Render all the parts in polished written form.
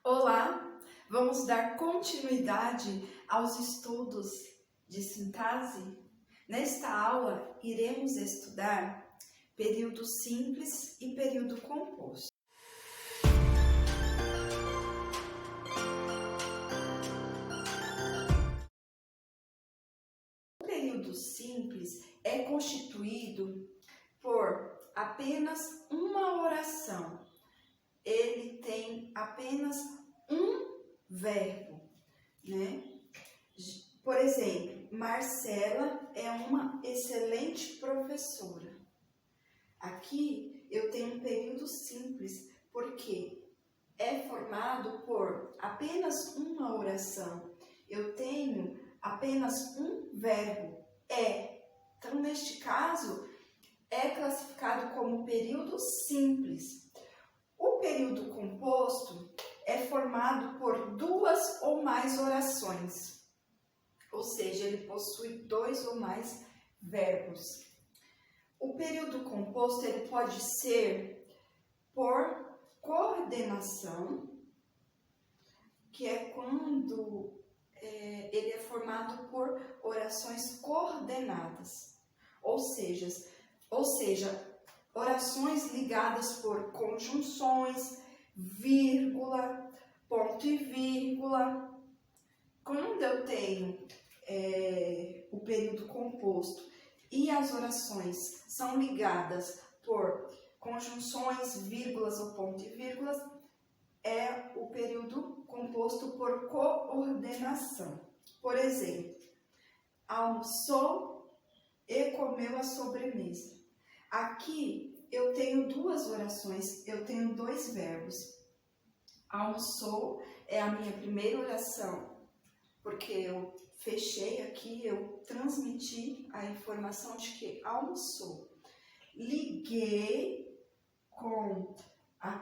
Olá, vamos dar continuidade aos estudos de sintase? Nesta aula, iremos estudar período simples e período composto. O período simples é constituído por apenas uma oração. Ele tem apenas um verbo, né? Por exemplo, Marcela é uma excelente professora. Aqui eu tenho um período simples porque é formado por apenas uma oração. Eu tenho apenas um verbo, é. Então, neste caso, é classificado como período simples. O período composto é formado por duas ou mais orações, ou seja, ele possui dois ou mais verbos. O período composto ele pode ser por coordenação, que é quando ele é formado por orações coordenadas, ou seja, orações ligadas por conjunções, vírgula, ponto e vírgula. Quando eu tenho o período composto e as orações são ligadas por conjunções, vírgulas ou ponto e vírgulas, é o período composto por coordenação. Por exemplo, almoçou e comeu a sobremesa. Aqui eu tenho duas orações, eu tenho dois verbos. Almoçou é a minha primeira oração, porque eu fechei aqui, eu transmiti a informação de que almoçou. Liguei com a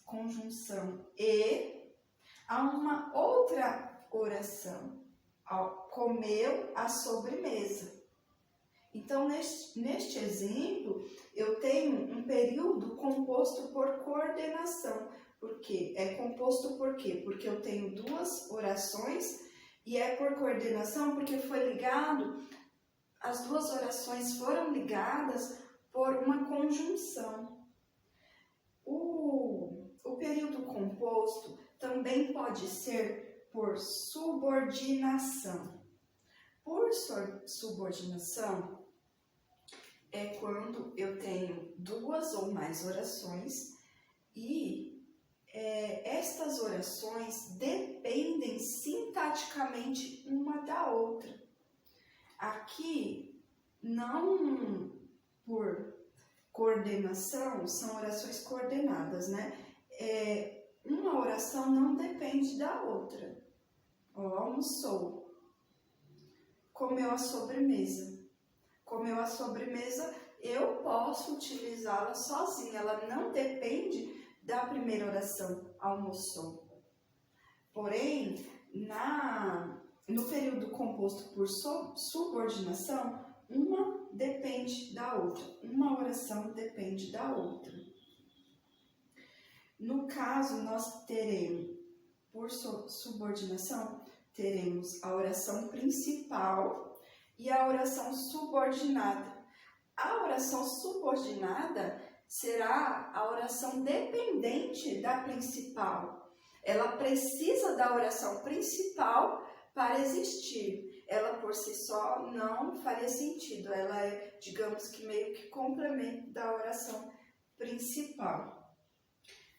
conjunção e a uma outra oração. Comeu a sobremesa. Então, neste exemplo, eu tenho um período composto por coordenação. Por quê? É composto por quê? Porque eu tenho duas orações e é por coordenação porque foi ligado, as duas orações foram ligadas por uma conjunção. O período composto também pode ser por subordinação. Por subordinação, é quando eu tenho duas ou mais orações e estas orações dependem sintaticamente uma da outra. Aqui, não por coordenação, são orações coordenadas, né? Uma oração não depende da outra. Almoçou, comeu a sobremesa. Comeu a sobremesa, eu posso utilizá-la sozinha, ela não depende da primeira oração, almoçou. Porém, no período composto por subordinação, uma depende da outra, uma oração depende da outra. No caso, nós teremos, por subordinação, teremos a oração principal e a oração subordinada. A oração subordinada será a oração dependente da principal. Ela precisa da oração principal para existir. Ela por si só não faria sentido. Ela é, digamos que meio que complemento da oração principal.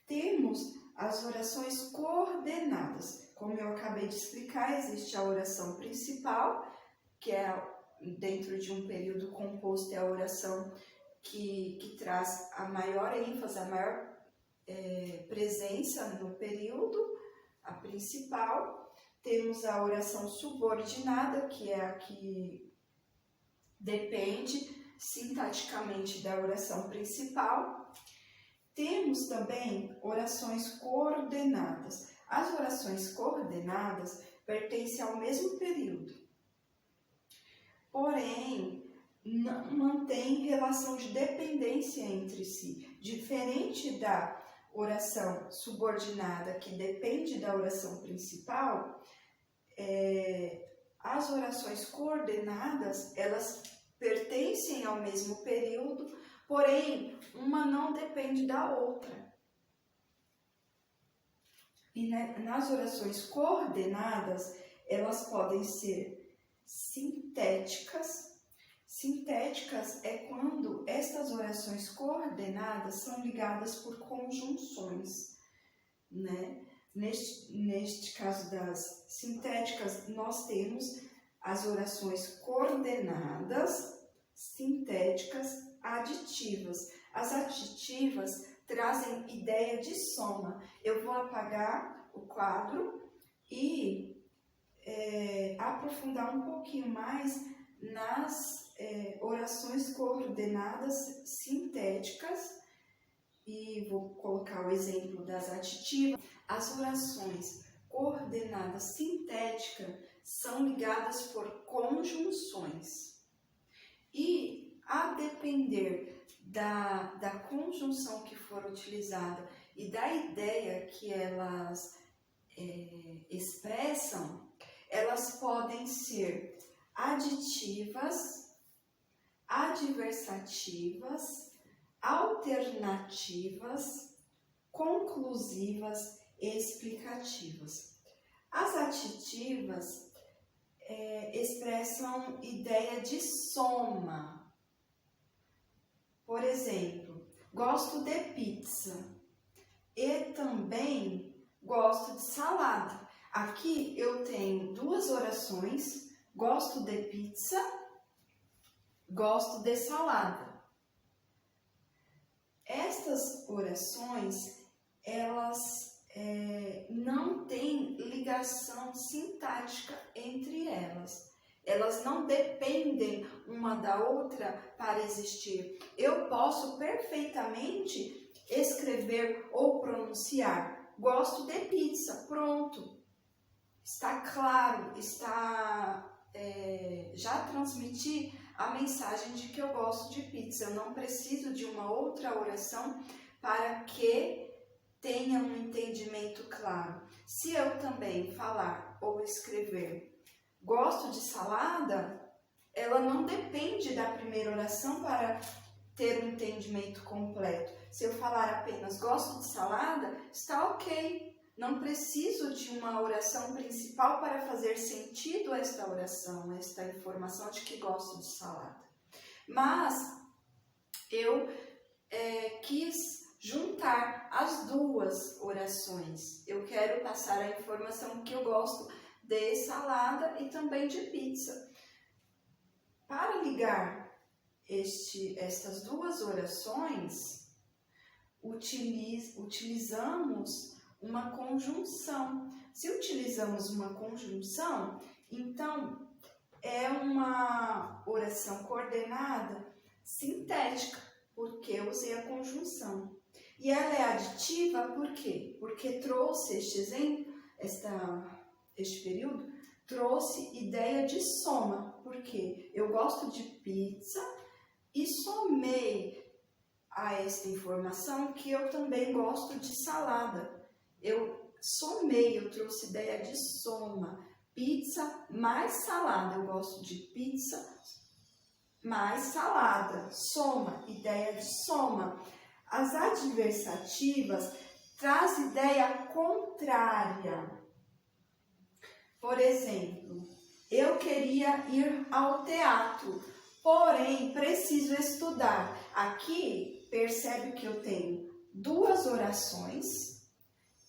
Temos as orações coordenadas. Como eu acabei de explicar, existe a oração principal, que é dentro de um período composto, é a oração que traz a maior ênfase, a maior presença no período, a principal. Temos a oração subordinada, que é a que depende sintaticamente da oração principal. Temos também orações coordenadas. As orações coordenadas pertencem ao mesmo período, porém, não mantém relação de dependência entre si, diferente da oração subordinada que depende da oração principal, as orações coordenadas, elas pertencem ao mesmo período, porém, uma não depende da outra. E nas orações coordenadas, elas podem ser sintéticas. Sintéticas é quando estas orações coordenadas são ligadas por conjunções, né? Neste caso das sintéticas, nós temos as orações coordenadas, sintéticas, aditivas. As aditivas trazem ideia de soma. Eu vou apagar o quadro e aprofundar um pouquinho mais nas orações coordenadas sintéticas e vou colocar o exemplo das aditivas. As orações coordenadas sintéticas são ligadas por conjunções e, a depender da conjunção que for utilizada e da ideia que elas expressam, elas podem ser aditivas, adversativas, alternativas, conclusivas e explicativas. As aditivas expressam ideia de soma. Por exemplo, gosto de pizza e também gosto de salada. Aqui eu tenho duas orações, gosto de pizza, gosto de salada. Estas orações, elas não têm ligação sintática entre elas. Elas não dependem uma da outra para existir. Eu posso perfeitamente escrever ou pronunciar gosto de pizza, pronto. Está claro, já transmiti a mensagem de que eu gosto de pizza. Eu não preciso de uma outra oração para que tenha um entendimento claro. Se eu também falar ou escrever gosto de salada, ela não depende da primeira oração para ter um entendimento completo. Se eu falar apenas gosto de salada, está ok. Não preciso de uma oração principal para fazer sentido esta oração, esta informação de que gosto de salada. Mas eu quis juntar as duas orações. Eu quero passar a informação que eu gosto de salada e também de pizza. Para ligar estas duas orações, utilizamos uma conjunção. Se utilizamos uma conjunção, então é uma oração coordenada sintética, porque eu usei a conjunção. E ela é aditiva por quê? Porque trouxe este exemplo, este período, trouxe ideia de soma. Por quê? Eu gosto de pizza e somei a esta informação que eu também gosto de salada. Eu somei, eu trouxe ideia de soma. Pizza mais salada. Eu gosto de pizza mais salada. Soma, ideia de soma. As adversativas traz ideia contrária. Por exemplo, eu queria ir ao teatro, porém preciso estudar. Aqui, percebe que eu tenho duas orações.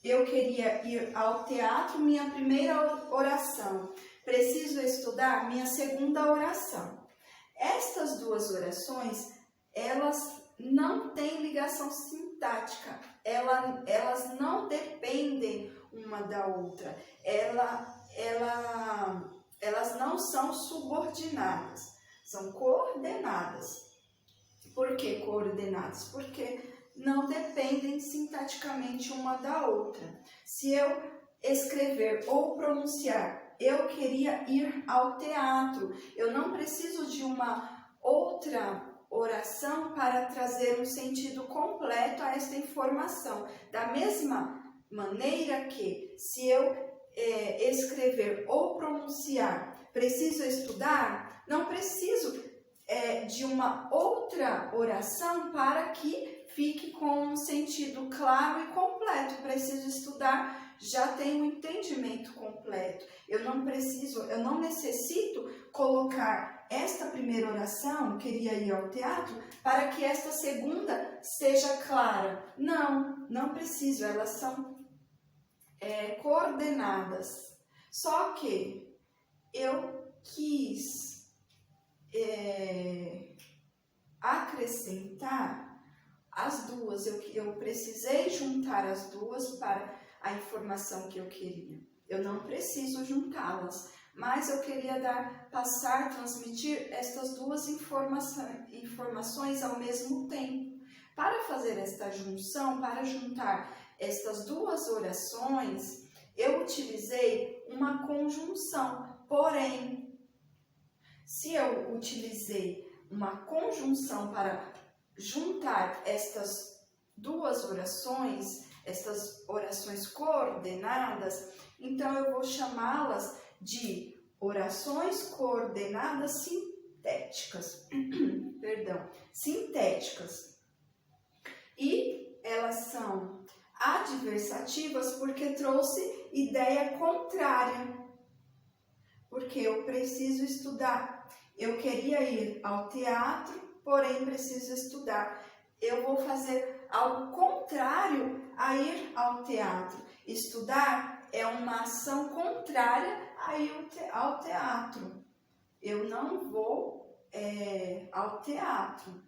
Eu queria ir ao teatro, minha primeira oração. Preciso estudar, minha segunda oração. Estas duas orações, elas não têm ligação sintática. Elas não dependem uma da outra. Elas não são subordinadas, são coordenadas. Por que coordenadas? Porque não dependem sintaticamente uma da outra. Se eu escrever ou pronunciar, eu queria ir ao teatro, eu não preciso de uma outra oração para trazer um sentido completo a esta informação. Da mesma maneira que, se eu escrever ou pronunciar, preciso estudar, não preciso de uma outra oração para que fique com um sentido claro e completo. Preciso estudar, já tenho um entendimento completo. Eu não necessito colocar esta primeira oração, queria ir ao teatro, para que esta segunda seja clara. Não preciso, elas são coordenadas. Só que eu quis acrescentar as duas, eu precisei juntar as duas para a informação que eu queria. Eu não preciso juntá-las, mas eu queria transmitir estas duas informações ao mesmo tempo. Para fazer esta junção, para juntar estas duas orações, eu utilizei uma conjunção. Porém, se eu utilizei uma conjunção para juntar estas duas orações, estas orações coordenadas, então eu vou chamá-las de orações coordenadas sintéticas. Sintéticas. E elas são adversativas porque trouxe ideia contrária. Porque eu preciso estudar. Eu queria ir ao teatro, porém preciso estudar. Eu vou fazer algo contrário a ir ao teatro. Estudar é uma ação contrária a ir ao teatro. Eu não vou ao teatro,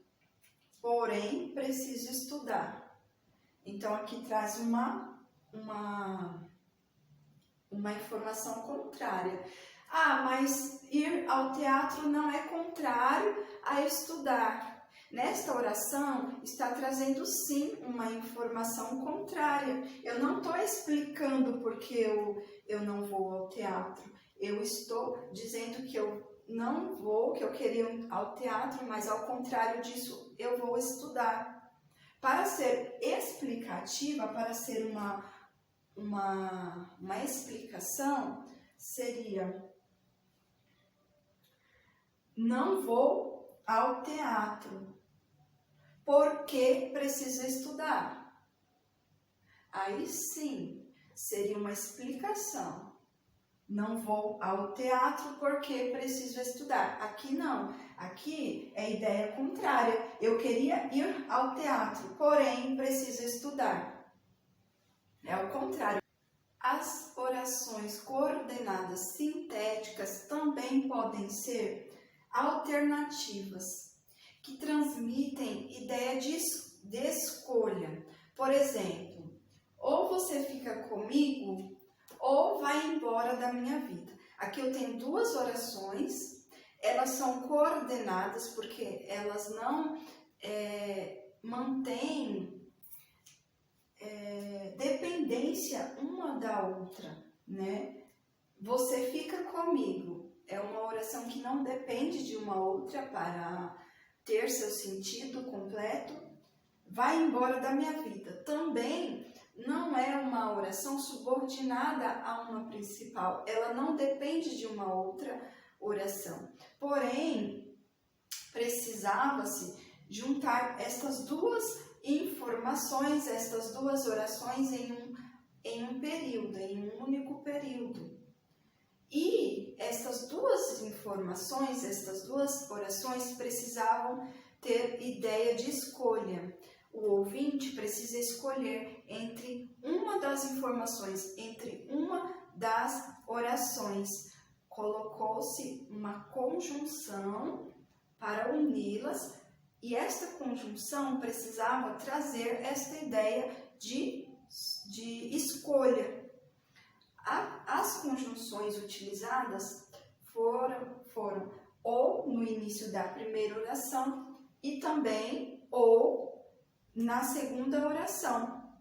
porém preciso estudar. Então aqui traz uma informação contrária. Mas ir ao teatro não é contrário a estudar. Nesta oração está trazendo sim uma informação contrária. Eu não estou explicando porque eu não vou ao teatro. Eu estou dizendo que eu não vou, que eu queria ir ao teatro, mas ao contrário disso eu vou estudar. Para ser explicativa, para ser uma explicação, seria: não vou ao teatro porque preciso estudar. Aí sim, seria uma explicação. Não vou ao teatro porque preciso estudar. Aqui não. Aqui é ideia contrária. Eu queria ir ao teatro, porém preciso estudar. É o contrário. As orações coordenadas sintéticas também podem ser alternativas, que transmitem ideia de escolha. Por exemplo, ou você fica comigo ou vai embora da minha vida. Aqui eu tenho duas orações, elas são coordenadas porque elas não mantêm dependência uma da outra, né? Você fica comigo é uma oração que não depende de uma outra para ter seu sentido completo. Vai embora da minha vida. Também não é uma oração subordinada a uma principal. Ela não depende de uma outra oração. Porém, precisava-se juntar estas duas informações, estas duas orações em um período, em um único período. E estas duas informações, estas duas orações precisavam ter ideia de escolha. O ouvinte precisa escolher entre uma das informações, entre uma das orações. Colocou-se uma conjunção para uni-las e esta conjunção precisava trazer esta ideia de escolha. As conjunções utilizadas foram ou no início da primeira oração e também ou na segunda oração.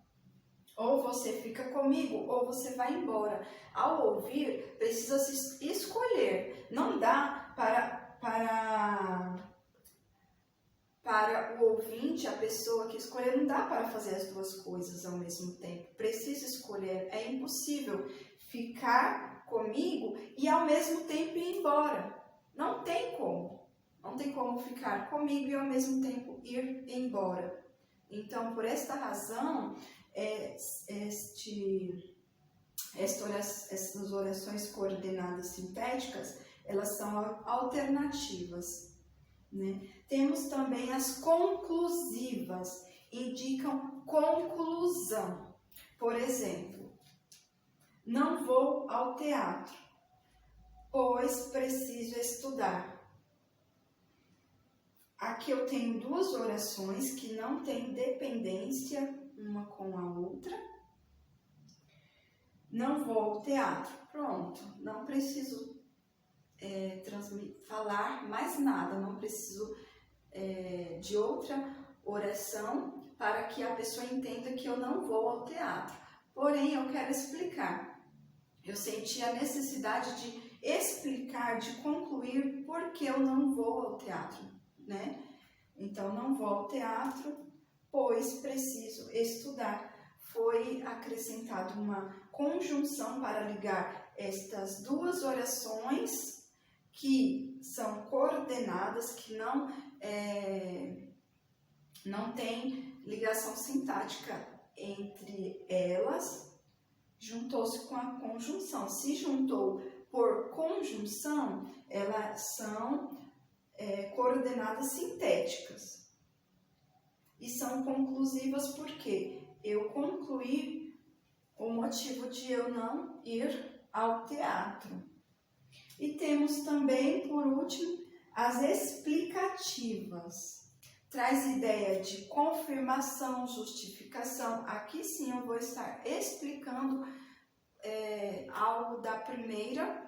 Ou você fica comigo ou você vai embora. Ao ouvir, precisa se escolher. Não dá para para o ouvinte, a pessoa que escolher, não dá para fazer as duas coisas ao mesmo tempo. Precisa escolher. É impossível ficar comigo e ao mesmo tempo ir embora. Não tem como. Não tem como ficar comigo e ao mesmo tempo ir embora. Então, por esta razão, essas orações coordenadas sintéticas, elas são alternativas, né? Temos também as conclusivas, indicam conclusão. Por exemplo, não vou ao teatro, pois preciso estudar. Aqui eu tenho duas orações que não têm dependência uma com a outra. Não vou ao teatro. Pronto, não preciso falar mais nada, não preciso de outra oração para que a pessoa entenda que eu não vou ao teatro. Porém, eu quero explicar. Eu senti a necessidade de explicar, de concluir por que eu não vou ao teatro, né? Então, não vou ao teatro, pois preciso estudar. Foi acrescentada uma conjunção para ligar estas duas orações que são coordenadas, que não tem ligação sintática entre elas, juntou-se com a conjunção. Se juntou por conjunção, elas são coordenadas sintéticas. E são conclusivas porque eu concluí o motivo de eu não ir ao teatro. E temos também, por último, as explicativas. Traz ideia de confirmação, justificação. Aqui sim eu vou estar explicando algo da primeira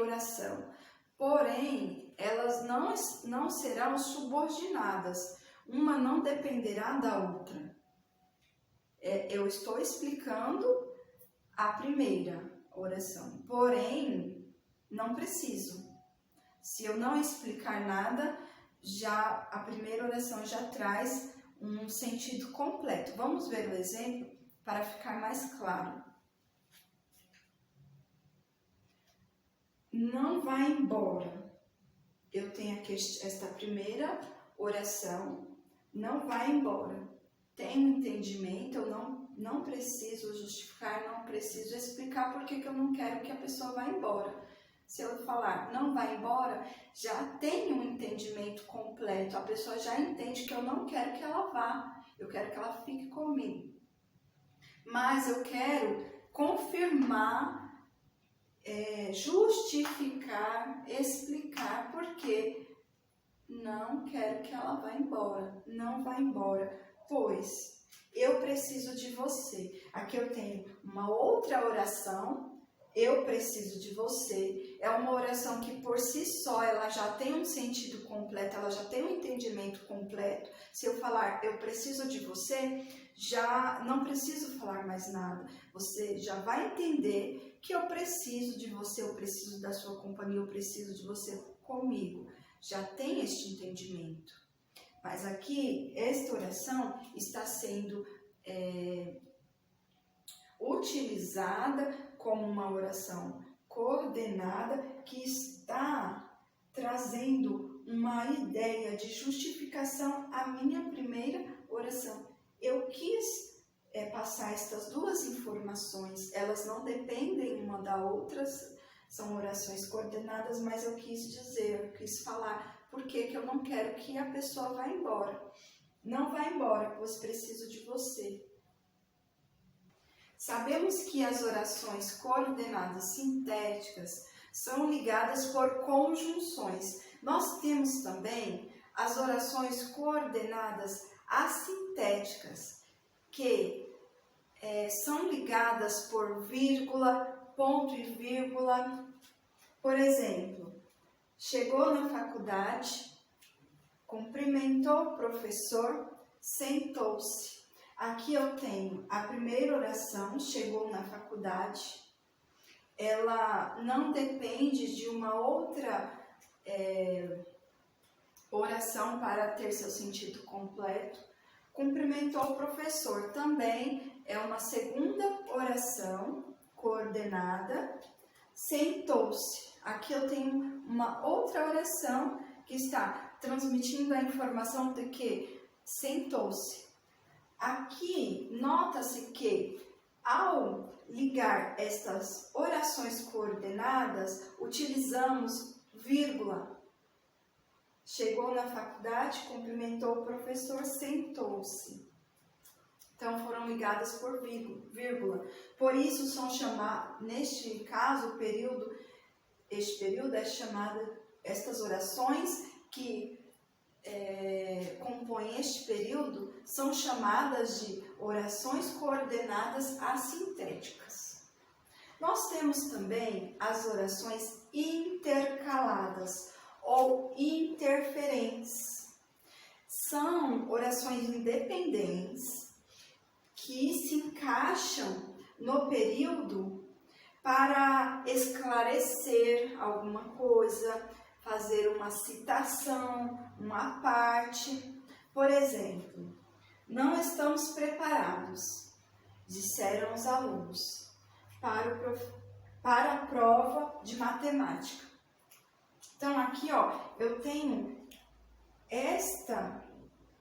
oração. Porém, elas não serão subordinadas. Uma não dependerá da outra. Eu estou explicando a primeira oração, porém, não preciso. Se eu não explicar nada, já a primeira oração já traz um sentido completo. Vamos ver o exemplo para ficar mais claro. Não vá embora. Eu tenho aqui esta primeira oração, não vá embora. Tenho entendimento, eu não preciso justificar, não preciso explicar porque que eu não quero que a pessoa vá embora. Se eu falar não vá embora, já tenho um entendimento completo. A pessoa já entende que eu não quero que ela vá, eu quero que ela fique comigo. Mas eu quero confirmar, justificar, explicar porque não quero que ela vá embora. Não vá embora, pois eu preciso de você. Aqui eu tenho uma outra oração. Eu preciso de você. É uma oração que por si só ela já tem um sentido completo, ela já tem um entendimento completo. Se eu falar eu preciso de você, já não preciso falar mais nada. Você já vai entender que eu preciso de você, eu preciso da sua companhia, eu preciso de você comigo. Já tem este entendimento. Mas aqui, esta oração está sendo utilizada como uma oração coordenada que está trazendo uma ideia de justificação à minha primeira oração. Eu quis passar estas duas informações, elas não dependem uma da outra, são orações coordenadas, mas eu quis dizer, eu quis falar, porque eu não quero que a pessoa vá embora. Não vá embora, pois preciso de você. Sabemos que as orações coordenadas sintéticas são ligadas por conjunções. Nós temos também as orações coordenadas assintéticas, que são ligadas por vírgula, ponto e vírgula. Por exemplo, chegou na faculdade, cumprimentou o professor, sentou-se. Aqui eu tenho a primeira oração, chegou na faculdade. Ela não depende de uma outra oração para ter seu sentido completo. Cumprimentou o professor, também é uma segunda oração coordenada. Sentou-se. Aqui eu tenho uma outra oração que está transmitindo a informação de que sentou-se. Aqui, nota-se que ao ligar estas orações coordenadas, utilizamos vírgula. Chegou na faculdade, cumprimentou o professor, sentou-se. Então, foram ligadas por vírgula. Por isso, são chamadas, neste caso, este período é chamado, estas orações que compõem este período são chamadas de orações coordenadas assintéticas. Nós temos também as orações intercaladas ou interferentes. São orações independentes que se encaixam no período para esclarecer alguma coisa, fazer uma citação, uma parte. Por exemplo, não estamos preparados, disseram os alunos, para a prova de matemática. Então, aqui, eu tenho esta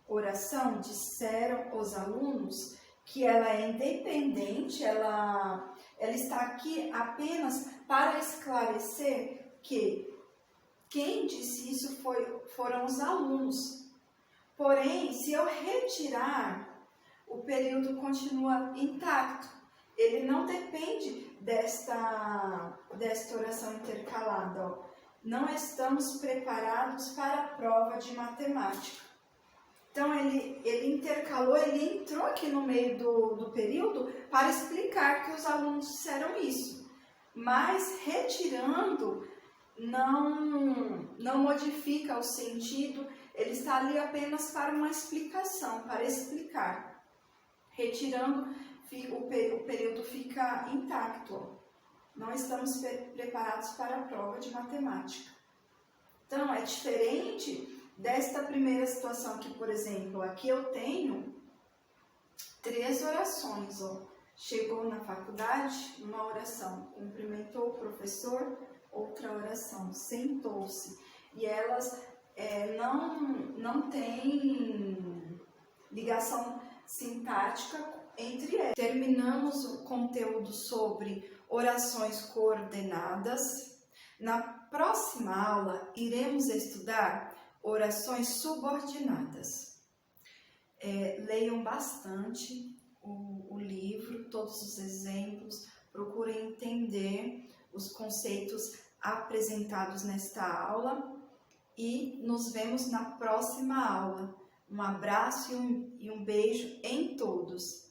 oração, disseram os alunos, que ela é independente, ela está aqui apenas para esclarecer que quem disse isso foram os alunos. Porém, se eu retirar, o período continua intacto. Ele não depende desta oração intercalada. Não estamos preparados para a prova de matemática. Então, ele intercalou, ele entrou aqui no meio do período para explicar que os alunos disseram isso. Mas, retirando, não modifica o sentido, ele está ali apenas para uma explicação, para explicar. Retirando, o período fica intacto. Não estamos preparados para a prova de matemática. Então, é diferente desta primeira situação que, por exemplo, aqui eu tenho 3 orações. Chegou na faculdade, uma oração, cumprimentou o professor, outra oração, sentou-se. E elas não têm ligação sintática entre elas. Terminamos o conteúdo sobre orações coordenadas. Na próxima aula, iremos estudar orações subordinadas. Leiam bastante o livro, todos os exemplos, procurem entender os conceitos apresentados nesta aula e nos vemos na próxima aula. Um abraço e um beijo em todos.